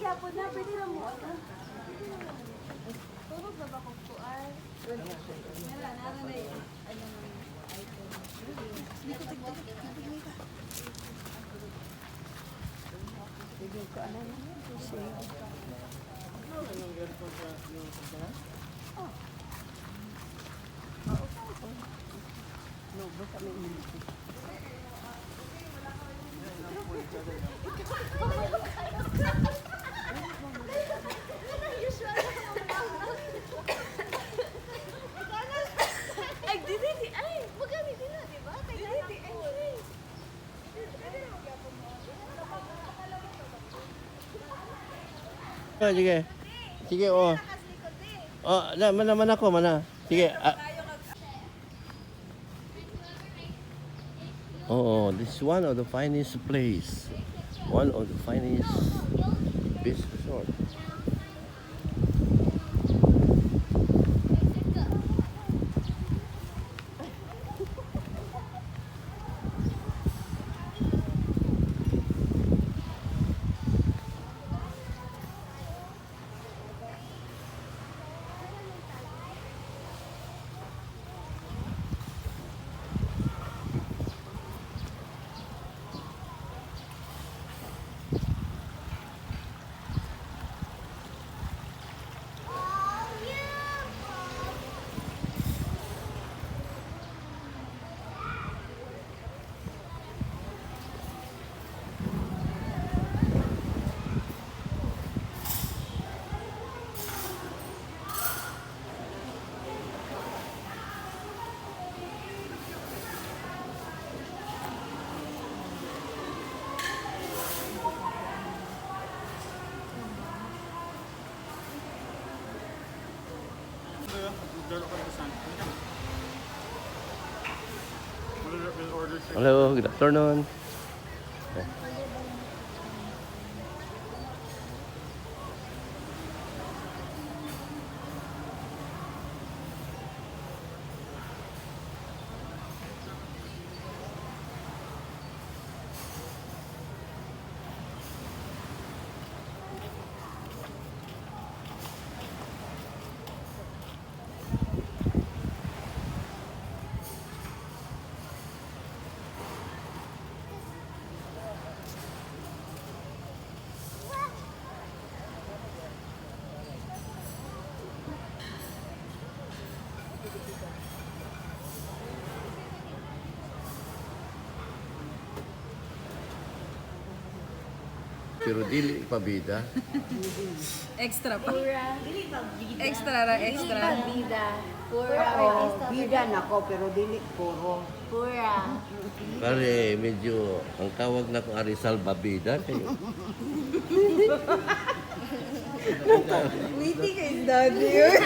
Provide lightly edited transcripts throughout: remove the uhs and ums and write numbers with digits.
gyapon na, pwede na mo. Tulog na ba kung kuan? Nara na yun. Ano na yun? Item. Hindi ko tignan. Hindi ko ano na yun. Oh. No, basta may hindi. Ay, dili. Ay, magami din na, di ba? Dili. Ay. Sige. Sige, oh. Oh, mana ako, mana. Sige. Oh, this is one of the finest place. One of the finest beach resort. Hello, good afternoon. Pero dili pabida. Extra pa. Dili pa bida. Extra ra, extra. Bida. Pura. Bida nako pero dili puro. Pura. Pare, medyo ang tawag na ko Arizal Babida kayo. Witty kay daddy yun.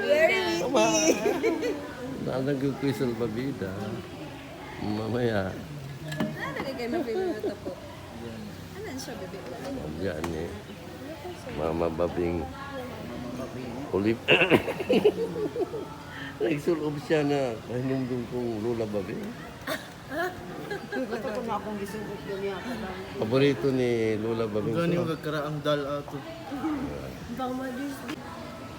Very witty. Nalagay ko Arizal Babida. Mamaya. Ano kayo na pinuto po? Ano siya, bebe? Diyan eh. Mama Babing Olive. Nagsulob siya na hinungdong kong Lola Babing. Ito ko na akong gisugot niya ka lang. Paborito ni Lola Babing. Gani yung karaang dal ato. Bang madis.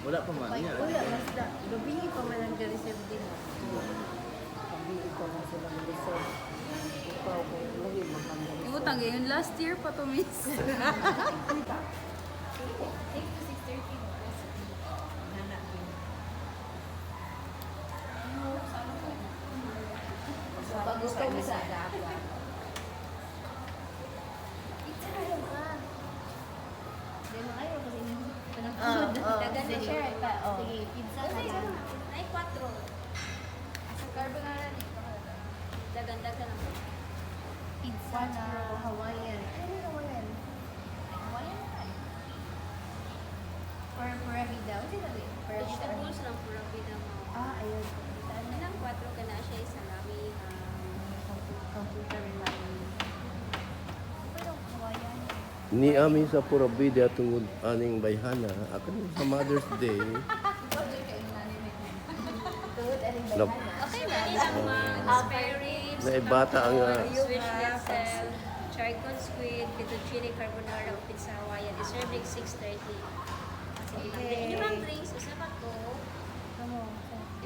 Wala pa man niya. Wala basta. Gabi pa man ang reserve din. Gabi ko na sila mag-reserve. Ikaw ko lagi magkanda. Ibutang yun, last year pa to, miss. Pag gusto mo sa dapat. Dagan na siya. Sige, pizza na lang. Ay, 4. Sa carbonara ni. Dagan-dagan lang. Pizza na Hawaiian. Ano yung Hawaiian? Ay, Hawaiian na tayo. Or pura vida. Ano sila rin? Vegetables lang pura vida mo. Ayun. Ano lang 4 ka na siya salami. Computer relying. Pero Hawaiian. Ni amin sa Purabida tungod aning bayhana. Ako sa Mother's Day. Okay na. Ilang spare ribs. Na bata ang Swiss schnitzel. charcoal squid, fettuccine carbonara, o pizza Hawaiian. Serving 6:30. Sige lang. Okay. Yung mga drinks, usa ba to?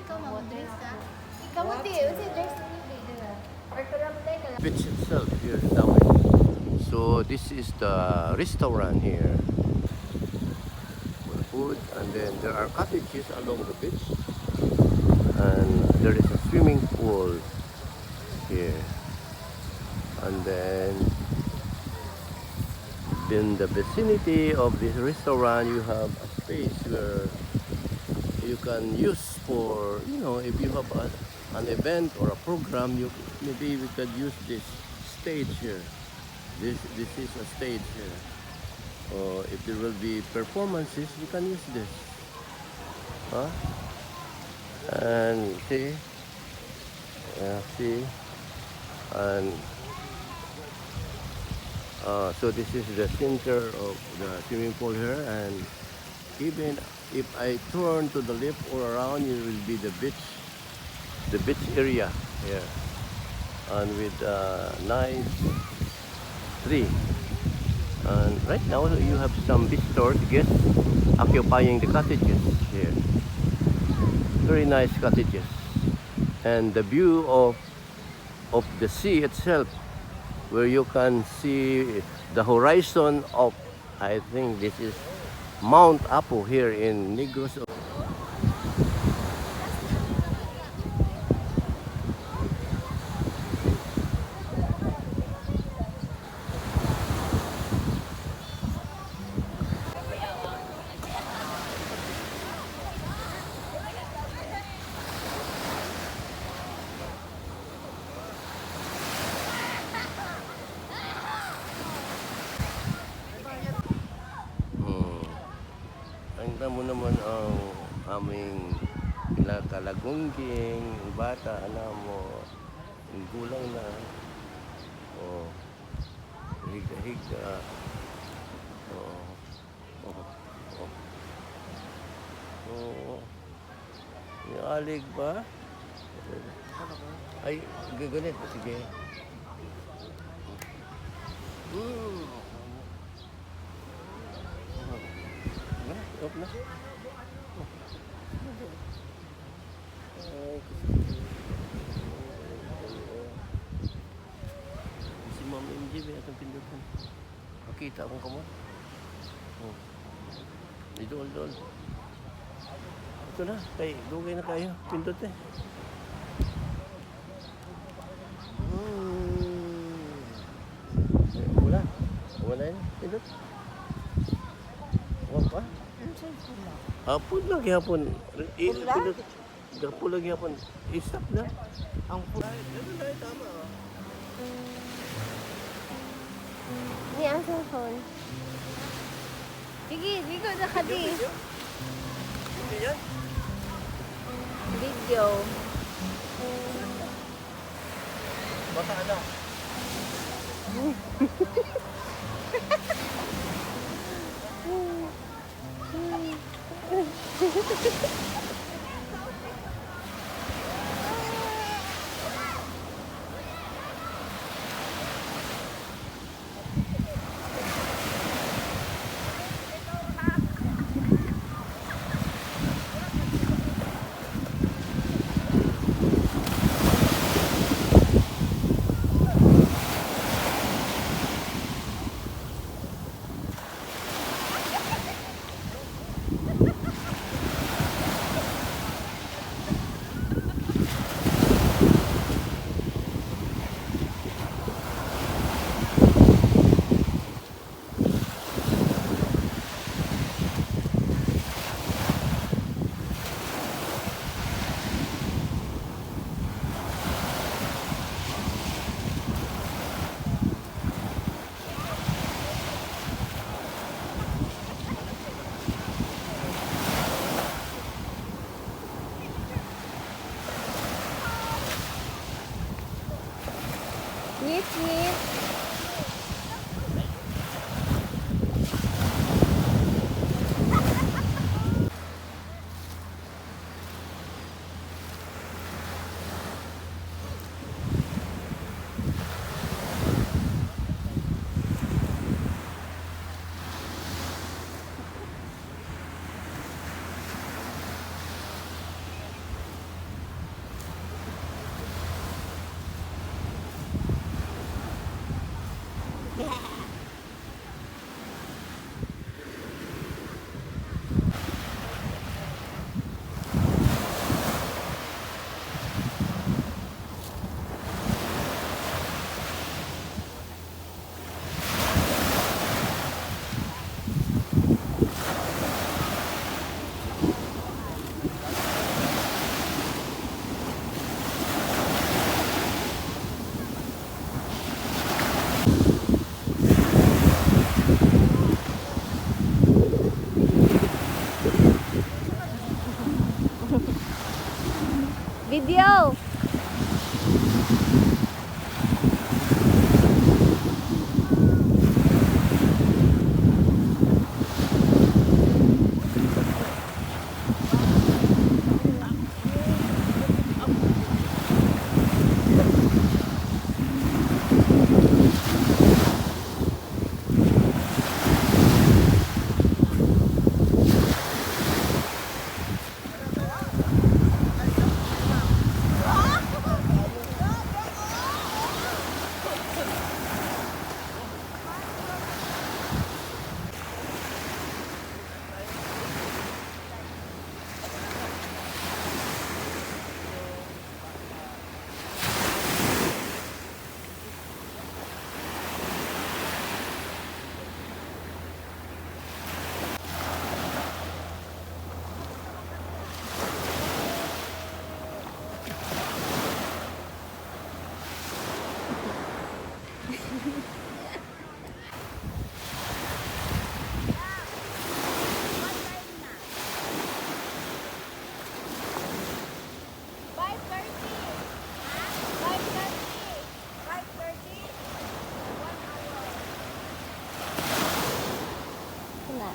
Ikaw mag-drinks ka? Ikaw mo di, usa drinks mo ni Bida. Or para mo tayo Beach itself here in Dawit. So this is the restaurant here for the food, and then there are cottages along the beach, and there is a swimming pool here, and then in the vicinity of this restaurant you have a space where you can use for, you know, if you have an event or a program, maybe we could use this stage here. This is a stage here. Or if there will be performances, we can use this. Huh? And see, see, and so this is the center of the swimming pool here, and even if I turn to the left or around, it will be the beach area here, and with nice tree. And right now you have some visitors, guests occupying the cottages here. Very nice cottages, and the view of the sea itself, where you can see the horizon of, I think this is Mount Apo here in Negros. Tingnan mo naman ang aming pinakalagungging bata, alam mo, yung gulang na. Oh, higa-higa. Oh, oh, oh. Oh, yung alig ba? Ay, gaganit. Sige. Off na. Si Mama MJ ba atong pindutan? Makita akong kamot. Oh. Idol. Ito na, kay dugay na kayo. Pindot eh. Wala yun. Pindot. Wala pa? Hapon lang gihapon. Pula? Gapon lang gihapon. I-stop na. Ang pula. Tama. Ni ang cellphone. Sige, dito na ka di. Hindi yan. Video. Baka ano? Ngit-ngit. Video!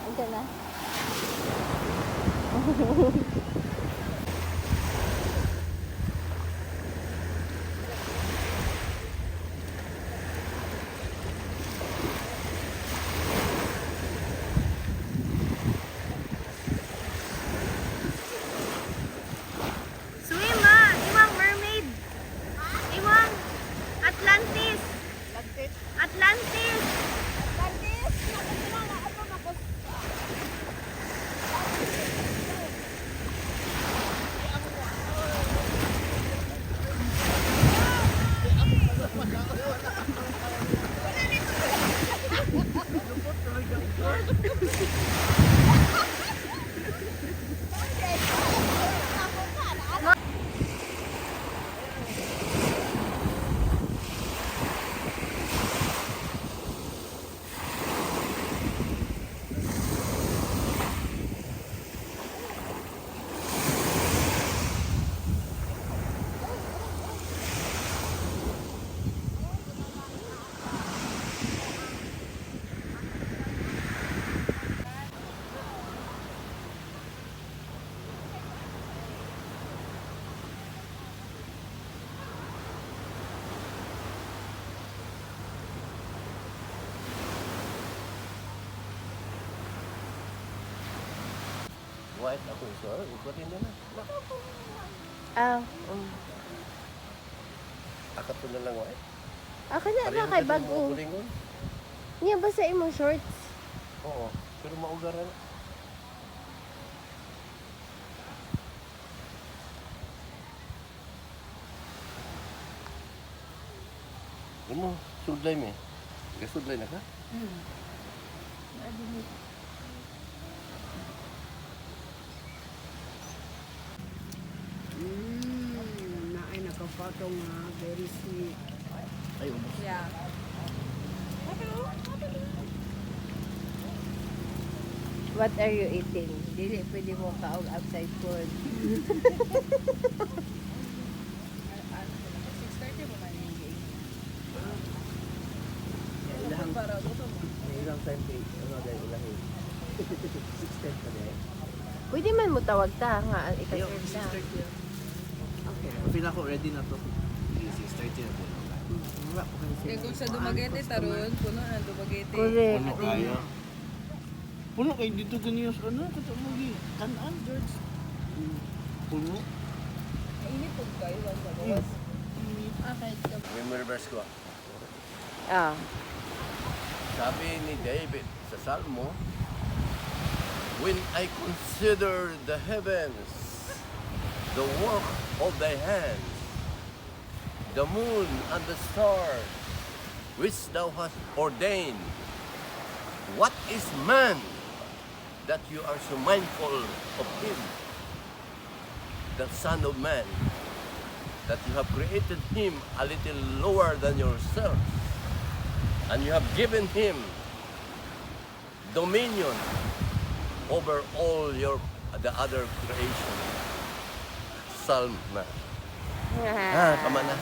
Ito na. Swim ah! Iwang mermaid! Iwang Atlantis! Atlantis! White ako, sir. Ikutin na na. Ah, Akat ko na lang, white. ako na na kay bago. Bulingon. Niya ba sa imong shorts? Oo. Pero maugaran. Ano mo? Sudlay mo eh. Gasudlay na ka? Naay nakapatong very sweet. Ay, umos. Yeah. What are you eating? Dili pwede mo kaog outside food. 6:30 mo man yung gate. Ilang Para gusto mo. ilang time kay ano dahil ilahin. 6:10 pa dahil. Pwede man mo tawag ta nga Ayaw, ika-serve na. 6:30 yan. Okay. Pila ko, ready na to. 6:30 na to. Wala ko kasi. Kaya kung sa Dumaguete, taron, puno na Dumaguete. Correct. Puno kayo. Puno kayo dito ganyan sa ano? Katumugi. Kanan, George. Puno. Mainit po kayo sa bawas. Memory verse ko. Ah. Sabi ni David sa Salmo, when I consider the heavens, the work of thy hands, the moon and the stars, which thou hast ordained, what is man that you are so mindful of him? The Son of Man, that you have created him a little lower than yourself, and you have given him dominion over all the other creation. Psalm na. Tama na.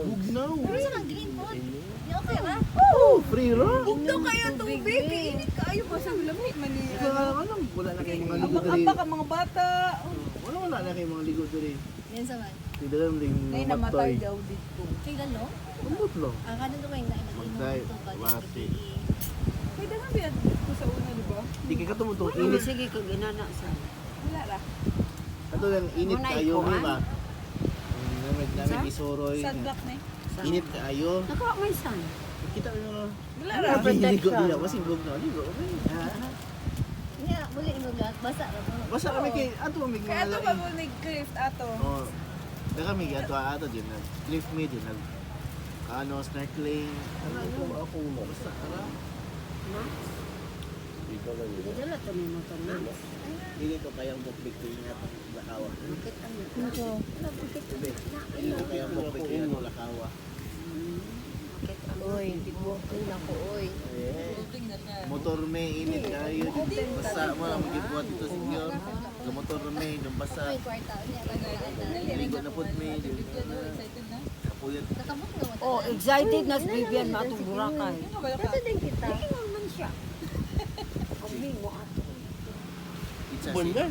Bugnaw. Pero sa mga green po. Di okay ra. Oh, free ra. Bugnaw kayo tubig. Init kayo pa sa lamig man ni. Ikaw nga lang, wala na kayong mga ligo diri. Apa ka mga bata. Wala na kayong mga ligo diri. Yan sa man. Hindi lang yung Nay namatay daw dito. Kay galo. Umot lang. Ang kanan naman na Magday, nag-inom wati. Kay dagan biya dito sa una, di ba? Hindi ka tumutong init. Sige, kung ginana sa. Wala ra. Ito lang, init Muna kayo, ikuan. may ba? Namig isoroy. Sunblock na. Init kayo. Nako, may san. Kita nyo. Wala Ano ra. ba ligo nila? Masing vlog na. Ligo, okay. Nga, muli mo lahat. Basa ra mo. Basta kami kay, ato may Kaya mga ato pa mo nag-grift ato. Oo. Kaya kami ato din. Cliff me din. Snorkeling. Ano ako mo. Basta, Dito lang yun. Dala to ni motor na. Hindi ko kayang bukbik ko yung atong lakawa. Bakit ang Hindi ko kayang bukbik ko yung atong lakawa. bakit ang oy, dibukin ako oy. Motor me, init kayo. Basta mo lang mag-ibuhat dito sa inyo. Motor me, yung basa. May kwarta niya. Ligo na po me. Kapuyat. Kakabot na mo. Oh, excited na si Vivian na atong Boracay. Ito din kita. Ingon man siya. Kami mo ato. Pizza Bunda.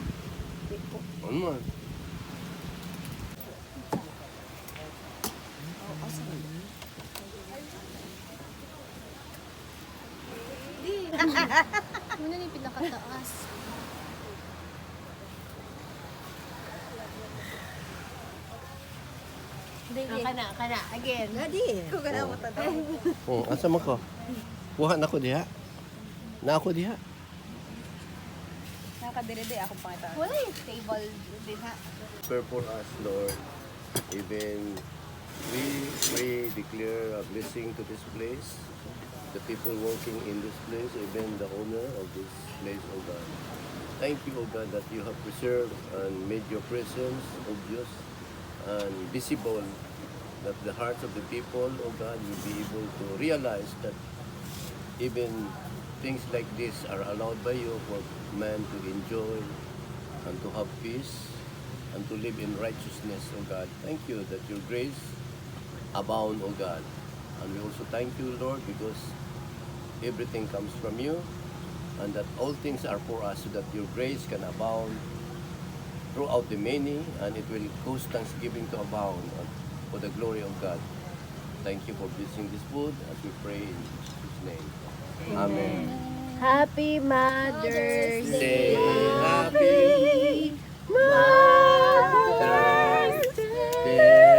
Ano man? Muna ni pinakataas. Kana, again. Gadi. Ko kana mo tata. Asa man ko? Kuha na ko diha. Na ako diha. Nakadire-dire ako pangita. Wala yung table din ha. Prepare for us, Lord. Even we declare a blessing to this place. The people working in this place, even the owner of this place, oh God. Thank you, oh God, that you have preserved and made your presence obvious and visible, that the hearts of the people, oh God, will be able to realize that even things like this are allowed by you for man to enjoy and to have peace and to live in righteousness, oh God. Thank you that your grace abound, oh God. And we also thank you, Lord, because everything comes from you and that all things are for us so that your grace can abound throughout the many and it will cause thanksgiving to abound for the glory of God. Thank you for blessing this food as we pray in Jesus' name. Amen. Happy Mother's Day. Happy Mother's Day.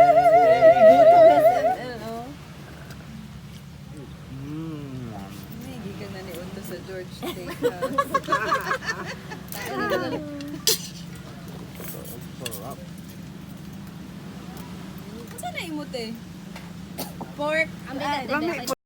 Hindi ka na ni Undo sa George Day. Sarap. Saan na imot eh? Pork. Ang binat.